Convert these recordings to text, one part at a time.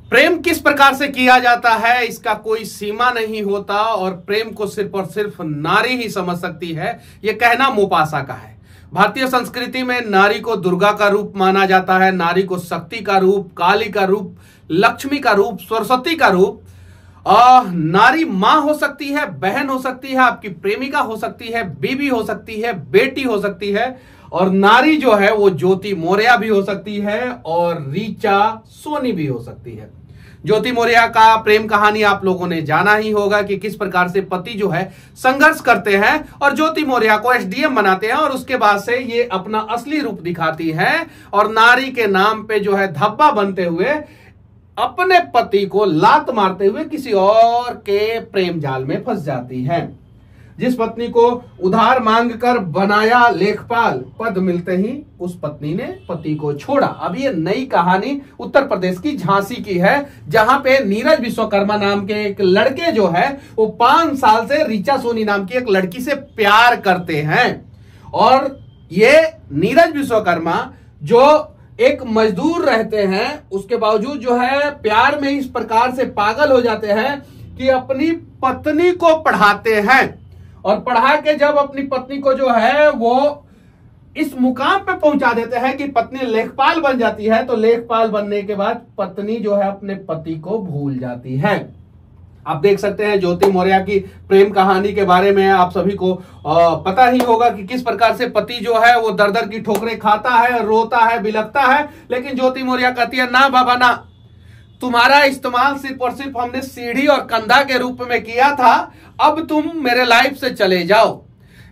प्रेम किस प्रकार से किया जाता है इसका कोई सीमा नहीं होता और प्रेम को सिर्फ और सिर्फ नारी ही समझ सकती है, यह कहना मोपासा का है। भारतीय संस्कृति में नारी को दुर्गा का रूप माना जाता है, नारी को शक्ति का रूप, काली का रूप, लक्ष्मी का रूप, सरस्वती का रूप। नारी मां हो सकती है, बहन हो सकती है, आपकी प्रेमिका हो सकती है, बीवी हो सकती है, बेटी हो सकती है, और नारी जो है वो ज्योति मौर्य भी हो सकती है और ऋचा सोनी भी हो सकती है। ज्योति मौर्य का प्रेम कहानी आप लोगों ने जाना ही होगा कि किस प्रकार से पति जो है संघर्ष करते हैं और ज्योति मौर्य को एसडीएम बनाते हैं और उसके बाद से ये अपना असली रूप दिखाती है और नारी के नाम पे जो है धब्बा बनते हुए अपने पति को लात मारते हुए किसी और के प्रेम जाल में फंस जाती है। जिस पत्नी को उधार मांगकर बनाया लेखपाल, पद मिलते ही उस पत्नी ने पति को छोड़ा। अब ये नई कहानी उत्तर प्रदेश की झांसी की है, जहां पे नीरज विश्वकर्मा नाम के एक लड़के जो है वो 5 साल से ऋचा सोनी नाम की एक लड़की से प्यार करते हैं। और ये नीरज विश्वकर्मा जो एक मजदूर रहते हैं, उसके बावजूद जो है प्यार में इस प्रकार से पागल हो जाते हैं कि अपनी पत्नी को पढ़ाते हैं और पढ़ा के जब अपनी पत्नी को जो है वो इस मुकाम पे पहुंचा देते हैं कि पत्नी लेखपाल बन जाती है, तो लेखपाल बनने के बाद पत्नी जो है अपने पति को भूल जाती है। आप देख सकते हैं ज्योति मौर्य की प्रेम कहानी के बारे में आप सभी को पता ही होगा कि किस प्रकार से पति जो है वो दर दर की ठोकरें खाता है, रोता है, बिलखता है, लेकिन ज्योति मौर्य कहती है ना बाबा ना, तुम्हारा इस्तेमाल सिर्फ और सिर्फ हमने सीढ़ी और कंधा के रूप में किया था, अब तुम मेरे लाइफ से चले जाओ।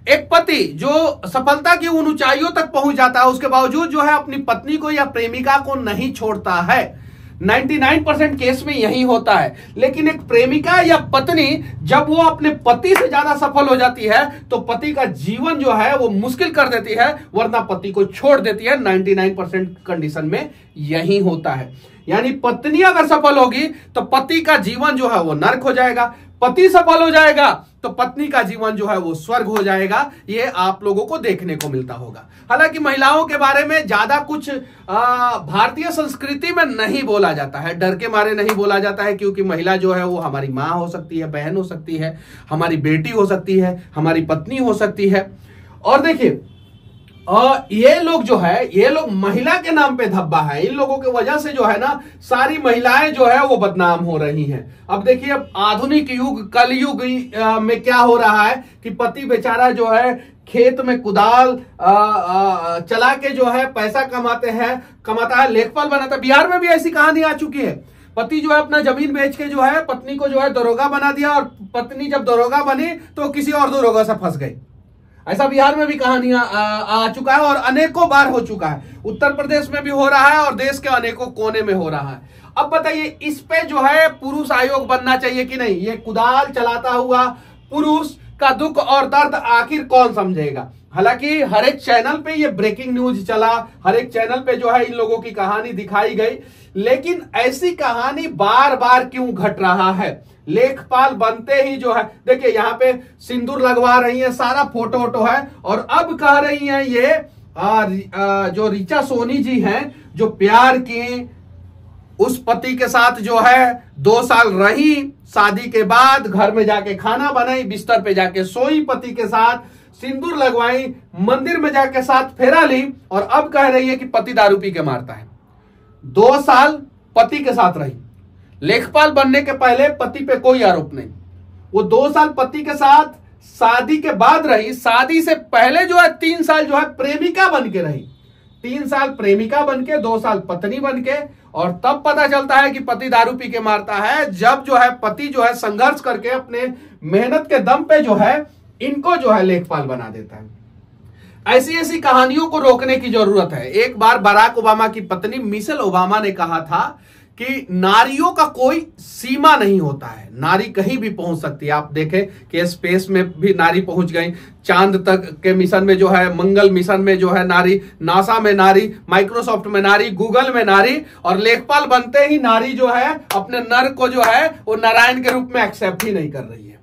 एक पति जो सफलता की उन ऊंचाइयों तक पहुंच जाता है उसके बावजूद जो है अपनी पत्नी को या प्रेमिका को नहीं छोड़ता है। 99% केस में यही होता है। लेकिन एक प्रेमिका या पत्नी जब वो अपने पति से ज्यादा सफल हो जाती है तो पति का जीवन जो है वो मुश्किल कर देती है, वरना पति को छोड़ देती है। 99% कंडीशन में यही होता है। यानी पत्नी अगर सफल होगी तो पति का जीवन जो है वो नर्क हो जाएगा, पति सफल हो जाएगा तो पत्नी का जीवन जो है वो स्वर्ग हो जाएगा। ये आप लोगों को देखने को मिलता होगा। हालांकि महिलाओं के बारे में ज्यादा कुछ भारतीय संस्कृति में नहीं बोला जाता है, डर के मारे नहीं बोला जाता है, क्योंकि महिला जो है वो हमारी माँ हो सकती है, बहन हो सकती है, हमारी बेटी हो सकती है, हमारी पत्नी हो सकती है। और देखिए ये लोग जो है, ये लोग महिला के नाम पे धब्बा है। इन लोगों की वजह से जो है ना सारी महिलाएं जो है वो बदनाम हो रही हैं। अब देखिए अब आधुनिक युग, कलयुग में क्या हो रहा है कि पति बेचारा जो है खेत में कुदाल चला के जो है पैसा कमाता है, लेखपाल बनाता है। बिहार में भी ऐसी कहानी आ चुकी है। पति जो है अपना जमीन बेच के जो है पत्नी को जो है दरोगा बना दिया और पत्नी जब दरोगा बनी तो किसी और दरोगा से फंस गई। ऐसा बिहार में भी कहानियां आ चुका है और अनेकों बार हो चुका है। उत्तर प्रदेश में भी हो रहा है और देश के अनेकों कोने में हो रहा है। अब बताइए इस पे जो है पुरुष आयोग बनना चाहिए कि नहीं? ये कुदाल चलाता हुआ पुरुष का दुख और दर्द आखिर कौन समझेगा? हालांकि हर एक चैनल पे ये ब्रेकिंग न्यूज चला, हर एक चैनल पे जो है इन लोगों की कहानी दिखाई गई, लेकिन ऐसी कहानी बार बार क्यों घट रहा है? लेखपाल बनते ही जो है देखिए यहाँ पे सिंदूर लगवा रही है, सारा फोटो वोटो है, और अब कह रही हैं ये जो ऋचा सोनी जी हैं जो प्यार की उस पति के साथ जो है 2 साल रही, शादी के बाद घर में जाके खाना बनाई, बिस्तर पे जाके सोई पति के साथ, सिंदूर लगवाई, मंदिर में जाके साथ फेरा ली, और अब कह रही है कि पति दारू पी के मारता है। 2 साल पति के साथ रही, लेखपाल बनने के पहले पति पे कोई आरोप नहीं। वो 2 साल पति के साथ शादी के बाद रही, शादी से पहले जो है 3 साल जो है प्रेमिका बन के रही। 3 साल प्रेमिका बन के, 2 साल पत्नी बन के, और तब पता चलता है कि पति दारू पी के मारता है जब जो है पति जो है संघर्ष करके अपने मेहनत के दम पे जो है इनको जो है लेखपाल बना देता है। ऐसी ऐसी कहानियों को रोकने की जरूरत है। एक बार बराक ओबामा की पत्नी मिशेल ओबामा ने कहा था कि नारियों का कोई सीमा नहीं होता है, नारी कहीं भी पहुंच सकती है। आप देखें कि स्पेस में भी नारी पहुंच गई, चांद तक के मिशन में जो है, मंगल मिशन में जो है नारी, नासा में नारी, माइक्रोसॉफ्ट में नारी, गूगल में नारी, और लेखपाल बनते ही नारी जो है अपने नर को जो है वो नारायण के रूप में एक्सेप्ट ही नहीं कर रही है।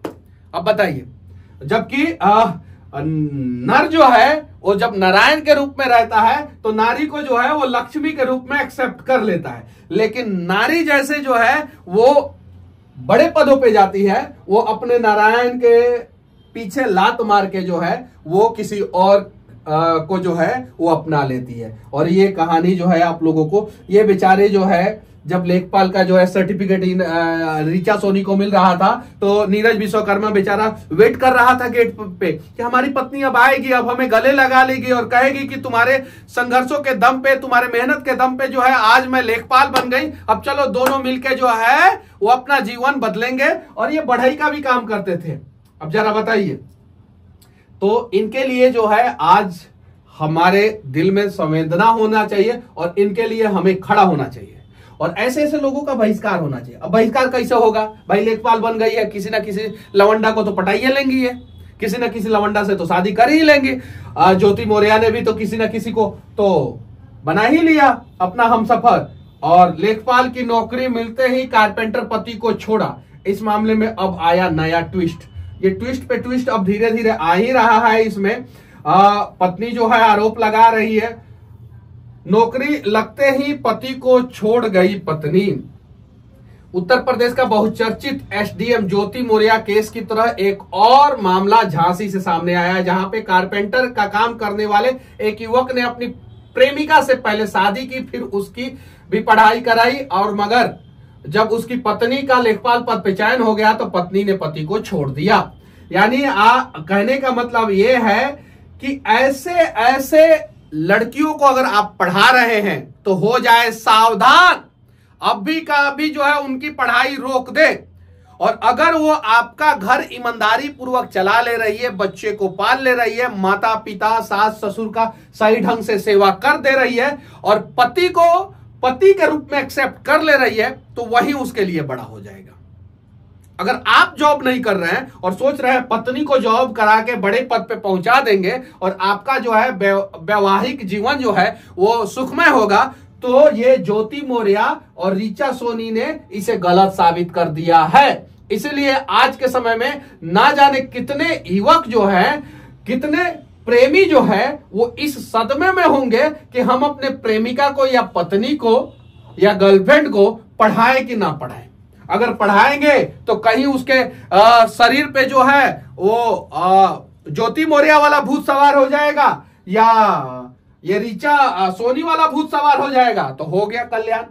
अब बताइए, जबकि नर जो है वो जब नारायण के रूप में रहता है तो नारी को जो है वो लक्ष्मी के रूप में एक्सेप्ट कर लेता है, लेकिन नारी जैसे जो है वो बड़े पदों पे जाती है, वो अपने नारायण के पीछे लात मार के जो है वो किसी और को जो है वो अपना लेती है। और ये कहानी जो है आप लोगों को, ये बेचारे जो है जब लेखपाल का जो है सर्टिफिकेट ऋचा सोनी को मिल रहा था तो नीरज विश्वकर्मा बेचारा वेट कर रहा था गेट पे कि हमारी पत्नी अब आएगी, अब हमें गले लगा लेगी और कहेगी कि तुम्हारे संघर्षों के दम पे, तुम्हारे मेहनत के दम पे जो है आज मैं लेखपाल बन गई, अब चलो दोनों मिलके जो है वो अपना जीवन बदलेंगे। और ये बढ़ई का भी काम करते थे। अब जरा बताइए, तो इनके लिए जो है आज हमारे दिल में संवेदना होना चाहिए और इनके लिए हमें खड़ा होना चाहिए और ऐसे ऐसे लोगों का बहिष्कार होना चाहिए। अब बहिष्कार कैसे होगा भाई, लेखपाल बन गई है, किसी ना किसी लवंडा को तो पटाइए लेंगी है, किसी ना किसी लवंडा से तो शादी कर ही लेंगे। ज्योति मौर्य ने भी तो किसी ना किसी को तो बना ही लिया अपना हमसफर, और लेखपाल की नौकरी मिलते ही कारपेंटर पति को छोड़ा। इस मामले में अब आया नया ट्विस्ट, ये ट्विस्ट पे ट्विस्ट अब धीरे धीरे आ ही रहा है। इसमें पत्नी जो है आरोप लगा रही है, नौकरी लगते ही पति को छोड़ गई पत्नी। उत्तर प्रदेश का बहुचर्चित एसडीएम ज्योति मौर्य केस की तरह एक और मामला झांसी से सामने आया है, जहां पे कारपेंटर का काम करने वाले एक युवक ने अपनी प्रेमिका से पहले शादी की, फिर उसकी भी पढ़ाई कराई, और मगर जब उसकी पत्नी का लेखपाल पद पे चयन हो गया तो पत्नी ने पति को छोड़ दिया। यानी कहने का मतलब ये है कि ऐसे ऐसे लड़कियों को अगर आप पढ़ा रहे हैं तो हो जाए सावधान, अभी का अभी जो है उनकी पढ़ाई रोक दे। और अगर वो आपका घर ईमानदारी पूर्वक चला ले रही है, बच्चे को पाल ले रही है, माता पिता सास ससुर का सही ढंग से सेवा कर दे रही है और पति को पति के रूप में एक्सेप्ट कर ले रही है, तो वही उसके लिए बड़ा हो जाएगा। अगर आप जॉब नहीं कर रहे हैं और सोच रहे हैं पत्नी को जॉब करा के बड़े पद पे पहुंचा देंगे और आपका जो है वैवाहिक जीवन जो है वो सुखमय होगा, तो ये ज्योति मौर्य और ऋचा सोनी ने इसे गलत साबित कर दिया है। इसलिए आज के समय में ना जाने कितने युवक जो है, कितने प्रेमी जो है वो इस सदमे में होंगे कि हम अपने प्रेमिका को या पत्नी को या गर्लफ्रेंड को पढ़ाएं कि ना पढ़ाएं। अगर पढ़ाएंगे तो कहीं उसके शरीर पे जो है वो ज्योति मौर्य वाला भूत सवार हो जाएगा या ये ऋचा सोनी वाला भूत सवार हो जाएगा, तो हो गया कल्याण।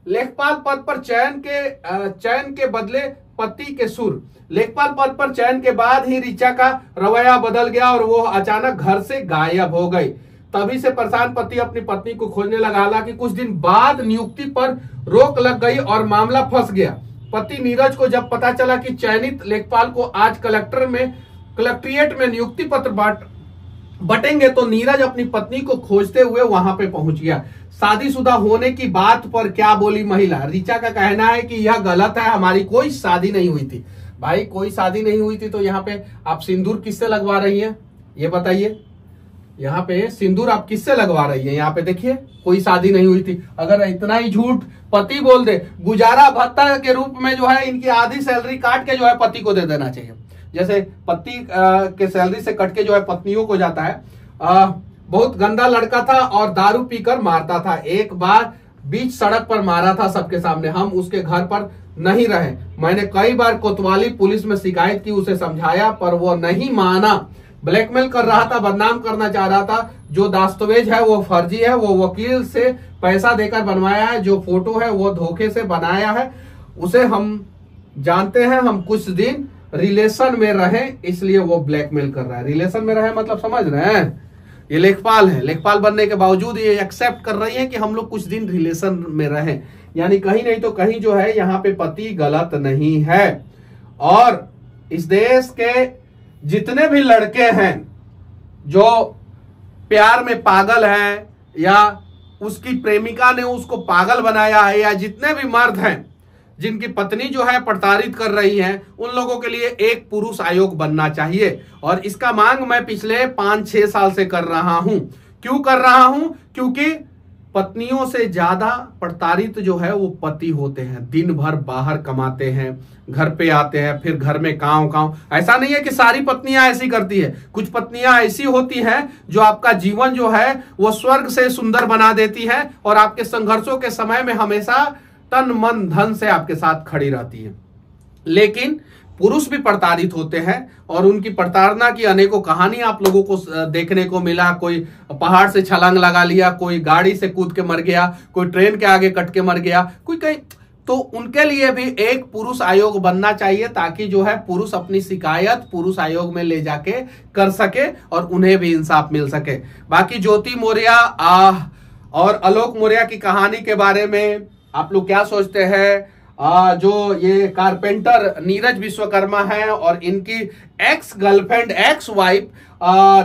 लेखपाल पद पर चयन के बदले पति के सुर। लेखपाल पद पर चयन के बाद ही ऋचा का रवैया बदल गया और वो अचानक घर से गायब हो गई। तभी से परेशान पति अपनी पत्नी को खोजने लगा। हालांकि कुछ दिन बाद नियुक्ति पर रोक लग गई और मामला फंस गया। पति नीरज को जब पता चला कि चयनित लेखपाल को आज कलेक्ट्रेट में नियुक्ति पत्र बटेंगे, तो नीरज अपनी पत्नी को खोजते हुए वहां पे पहुंच गया। शादीशुदा होने की बात पर क्या बोली महिला? ऋचा का कहना है कि यह गलत है, हमारी कोई शादी नहीं हुई थी। भाई कोई शादी नहीं हुई थी तो यहाँ पे आप सिंदूर किससे लगवा रही हैं, ये बताइए। यहाँ पे सिंदूर आप किससे लगवा रही है? यहाँ पे देखिए, कोई शादी नहीं हुई थी। अगर इतना ही झूठ पति बोल दे, गुजारा भत्ता के रूप में जो है इनकी आधी सैलरी काट के जो है पति को दे देना चाहिए। जैसे पति के सैलरी से कट के जो है पत्नियों को जाता है। बहुत गंदा लड़का था और दारू पीकर मारता था। एक बार बीच सड़क पर मारा था सबके सामने। हम उसके घर पर नहीं रहे। मैंने कई बार कोतवाली पुलिस में शिकायत की, उसे समझाया पर वो नहीं माना। ब्लैकमेल कर रहा था, बदनाम करना चाह रहा था। जो दस्तावेज है वो फर्जी है, वो वकील से पैसा देकर बनवाया है। जो फोटो है वो धोखे से बनाया है। उसे हम जानते हैं, हम कुछ दिन रिलेशन में रहे, इसलिए वो ब्लैकमेल कर रहा है। रिलेशन में रहे मतलब समझ रहे हैं, ये लेखपाल है। लेखपाल बनने के बावजूद ये एक्सेप्ट कर रही है कि हम लोग कुछ दिन रिलेशन में रहें। यानी कहीं नहीं तो कहीं जो है यहाँ पे पति गलत नहीं है। और इस देश के जितने भी लड़के हैं जो प्यार में पागल हैं या उसकी प्रेमिका ने उसको पागल बनाया है, या जितने भी मर्द हैं जिनकी पत्नी जो है प्रताड़ित कर रही है, उन लोगों के लिए एक पुरुष आयोग बनना चाहिए। और इसका मांग मैं पिछले 5-6 साल से कर रहा हूं। क्यों कर रहा हूं? क्योंकि पत्नियों से ज्यादा प्रताड़ित जो है वो पति होते हैं। दिन भर बाहर कमाते हैं, घर पे आते हैं, फिर घर में कांव। ऐसा नहीं है कि सारी पत्नियां ऐसी करती है, कुछ पत्नियां ऐसी होती हैं जो आपका जीवन जो है वो स्वर्ग से सुंदर बना देती है और आपके संघर्षों के समय में हमेशा तन मन धन से आपके साथ खड़ी रहती है। लेकिन पुरुष भी प्रताड़ित होते हैं और उनकी प्रताड़ना की अनेकों कहानी आप लोगों को देखने को मिला। कोई पहाड़ से छलांग लगा लिया, कोई गाड़ी से कूद के मर गया, कोई ट्रेन के आगे कट के मर गया, कोई कहीं। तो उनके लिए भी एक पुरुष आयोग बनना चाहिए ताकि जो है पुरुष अपनी शिकायत पुरुष आयोग में ले जाके कर सके और उन्हें भी इंसाफ मिल सके। बाकी ज्योति मौर्य और आलोक मौर्य की कहानी के बारे में आप लोग क्या सोचते हैं? जो ये कारपेंटर नीरज विश्वकर्मा है और इनकी ex girlfriend ex wife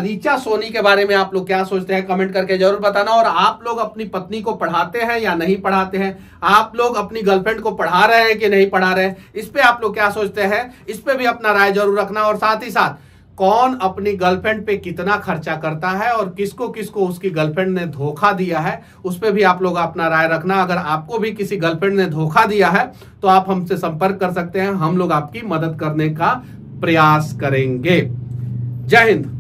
Richa Soni के बारे में आप लोग क्या सोचते हैं? कमेंट करके जरूर बताना। और आप लोग अपनी पत्नी को पढ़ाते हैं या नहीं पढ़ाते हैं? आप लोग अपनी गर्लफ्रेंड को पढ़ा रहे हैं कि नहीं पढ़ा रहे हैं? इस पे आप लोग क्या सोचते हैं? इस पे भी अपना राय जरूर रखना। और साथ ही साथ कौन अपनी गर्लफ्रेंड पे कितना खर्चा करता है और किसको किसको उसकी गर्लफ्रेंड ने धोखा दिया है, उस पे भी आप लोग अपना राय रखना। अगर आपको भी किसी गर्लफ्रेंड ने धोखा दिया है तो आप हमसे संपर्क कर सकते हैं, हम लोग आपकी मदद करने का प्रयास करेंगे। जय हिंद।